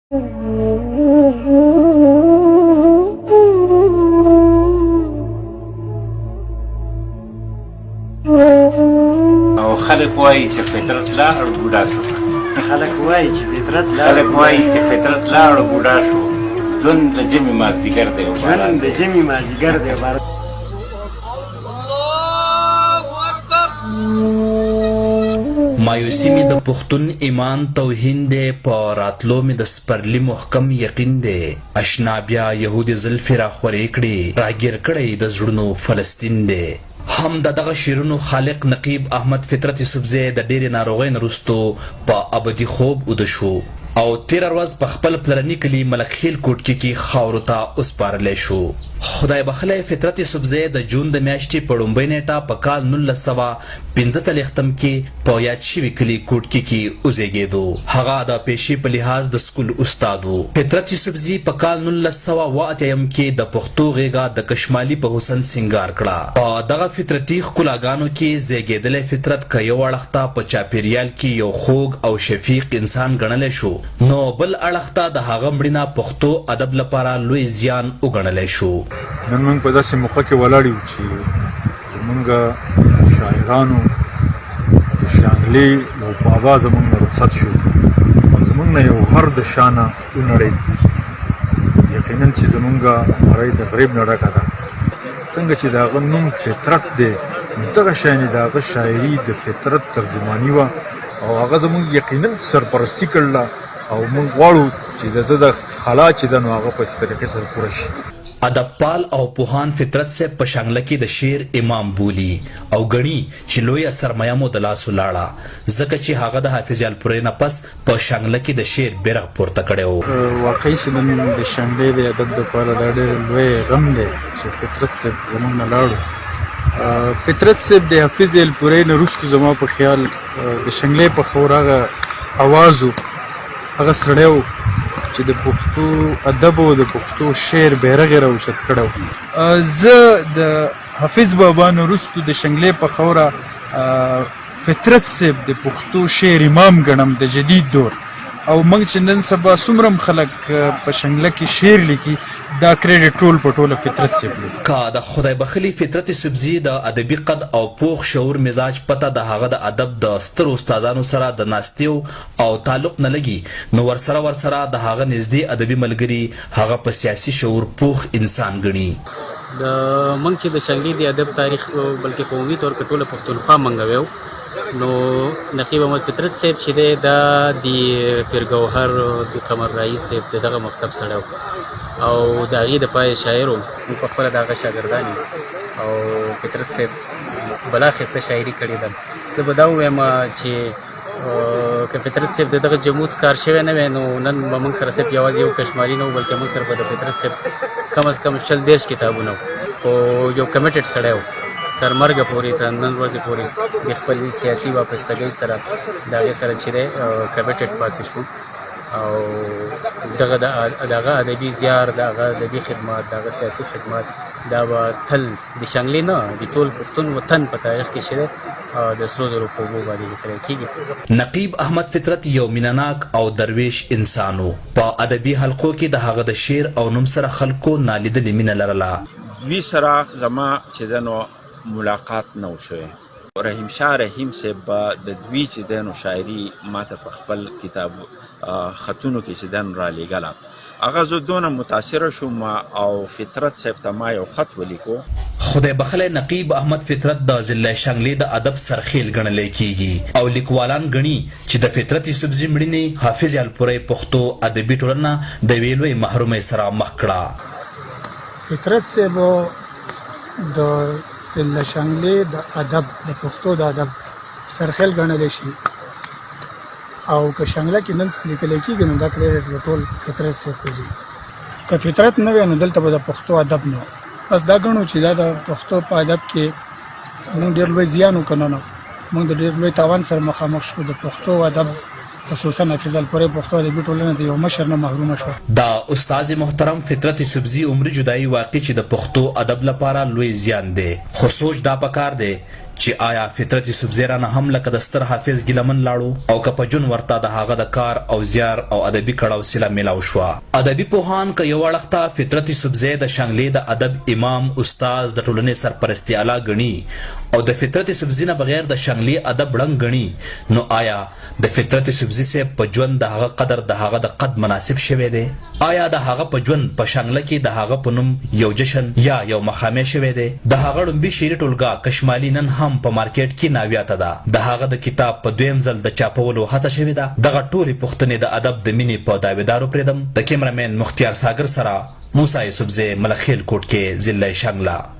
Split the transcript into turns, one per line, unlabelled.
او خلک وایي چې فطرت لاړ بوډا شو.
خلک وایي چې فطرت
لاړ بوډا شو. ژوند د ژمي مازدیګر دی.
مایوسی می د پښتون ایمان توهین دی، په راتلو می د سپرلی محکم یقین دی. اشنا بیا یهودي زلفې راخورې کړي، راګیر کړی د زړونو فلسطین دی. هم د دغه شیرونو خالق نقیب احمد فطرت یوسفزی د ډېرې ناروغۍ نه وروستو په ابدي خوب اوده شو او تېره ورځ په خپل پلرني کلي ملکخیل کوټکي کې خاورو ته وسپارلی شو. خدای بخلی فطرت یوسفزی د جون د میاشتې په لومړۍ نیټه په کال 1945 کې په یاد شوي کلي کوټکي کې وزیږېدو. هغه د پیشې په لحاظ د سکول استاد و. فطرت یوسفزي په کال 1988 کې د پښتو غېږه د کشمالي په حسن سینګار کړه. په دغه فطرتي ښکلاګانو کې زیږېدلی فطرت که یو اړخ ته په چاپېریال کې یو خوږ او شفیق انسان ګڼلی شو، نو بل اړخ ته د هغه مړینه پښتو ادب لپاره لوی زیان وګڼلی شو.
نن موږ په داسې موقع کې ولاړ یو چې زموږ شاعرانو د شانګلې یو بابا زموږ نه رخصت شو او زموږ نه یو هر د شانه ونړېد. یقینا چې زموږ نړۍ د غریب نه ډکه ده. څنګه چې د هغه نوم فطرت دی، نو دغه شیانې د هغه شاعري د فطرت ترجماني وه او هغه زموږ یقینا سرپرستي کړله او موږ غواړو چې د ده د خلا چې ده نو هغه په طریقې سره پوره شي.
ادب پال او پوهان فطرت صاحب په شانګله کې د شعر امام بولي او ګڼي چې لویه سرمایه مو د لاس ولاړه، ځکه چې هغه د حافظ الپورې نه پس په شانګله کې د شعر بیرغ پورته کړی و.
واقعي چې نن د شانګلې د ادب دپاره دا ډېر لوی غم دی چې فطرت صاحب زموږ نه لاړو. فطرت صاحب د حافظ الپورې نه وروستو زما په خیال د شانګلې په خور هغه اواز و، هغه سړی و چې د پښتو ادب او د پښتو شعر بیرغ یې راوچت کړی و. زه د حافظ بابا نه وروستو د شانګلې په خوره فطرت صاحب د پښتو شعر امام ګڼم د جدید دور. او موږ چې نن سبا څومره خلک په شانګله کې شعر لیکي، دا کریډټ ټول په ټوله فطرت صاحب دی.
که د خدای بخلي فطرت یوسفزي د ادبي قد او پوخ شعور مزاج پته د هغه د ادب د سترو استادانو سره د ناستیو او تعلق نه لګي، نو ورسره د هغه نږدې ادبي ملګري هغه په سیاسي شعور پوخ انسان ګڼي.
د موږ چې د شانګلې د ادب تاریخ بلکې په عمومي طور په ټوله پښتونخوا منګوي، نو نقیب احمد فطرت صاحب چې دی دا د پیر ګوهر د قمر رئیس صاحب دغه مکتب سړی او د هغې د پای شاعر و. موږ په خپله د هغه شاګردان یو او فطرت صاحب بلا ښایسته شاعري کړې ده. زه به دا ووایم چې که فطرت صاحب د دغه جمود کار شوی نه وی، نو نن به موږ سره صرف یوازې یو کشمالي نه و، بلکې موږ سره به د فطرت صاحب کم از کم 40 کتابونه و. خو یو کمیټډ سړی و، تر مرګه پورې تر نن ورځې پورې د خپل سیاسي وابستګۍ سره د هغې سره چې دی کمیټډ پاتې شو او دغه ادبي زیار، د هغه ادبي خدمات، د هغه سیاسي خدمات دا به تل د شانګلې نه د ټول پښتون وطن په تاریخ کې چې دی د سرو زرو په اوبو باندې لیکلی کېږي.
نقیب احمد فطرت یو مینهناک او درویش انسان و. په ادبي حلقو کې د هغه د شعر او نوم سره خلکو نالیدلې مینه لرله.
دوی سره زما چې ده نو ملاقات نه و شوی. رحیم شاه رحیم صاحب به د دوی چې دی نو شاعري ماته په خپل کتاب خطونو کې چې دی نو رالیږله. هغه زه دونه متاثره شوم او فطرت صاحب ته ما یو خط ولیکو.
خدای بخلی نقیب احمد فطرت د ضلع شانګلې د ادب سرخیل ګڼلی کیږي او لیکوالان ګڼي چې د فطرت یوسفزي مړینې حافظ الپورې پښتو ادبي ټولنه د یوې لویې محرومۍ سره مخ کړه.
فطرت صاحب د ضلع شانګلې د ادب د پښتو د ادب سرخیل ګڼلی شي او که شانګله کې نن لیکلی کېږي نو دا کریډټ به ټول فطرت صاحب ته ځي. که فطرت نه وی نو دلته به د پښتو ادب نه و. بس دا ګڼو چې دا د پښتو په ادب کې موږ ډېر لوی زیان وکړو، نو موږ د ډېر لوی تاوان سره مخامخ شو. د پښتو ادب خصوصا حافظ الپورې پښتو ادبي ټولنه د یو مشر نه محرومه شوه.
دا استاد محترم فطرت یوسفزي عمري جدایي واقع چې د پښتو ادب لپاره لوی زیان دی، خو سوچ دا پکار دی چې آیا فطرت یوسفزی رانه هم لکه د ستر حافظ ګیلمن لاړو او که په جون ورته د هغه د کار او زیار او ادبي کړاو سیله میلاو شوه. ادبي پوهان که یو اړخ ته فطرت یوسفزی د شانګلې د ادب امام استاد د ټولنې سرپرستي اعلی ګڼي او د فطرت یوسفزي نه بغیر د شانګلې ادب ړنګ ګڼي، نو آیا د فطرت یوسفزي صاحب په ژوند د هغه قدر د هغه د قد مناسب شوی دی؟ آیا د هغه په ژوند په شانګله کې د هغه په نوم یو جشن یا یو مخامع شوی دی؟ د هغه ړومبي شعري ټولګه کشمالي نن هم په مارکیټ کې ناویاته ده. د هغه د کتاب په دویم ځل د چاپولو هڅه شوې ده. دغه ټولې پوښتنې د ادب د مینې په داویدارو پرېږدم. د کیمرامین مختیار ساګر سره موسی یوسفزی، ملخیل کوټ کې، ضلع شانګله.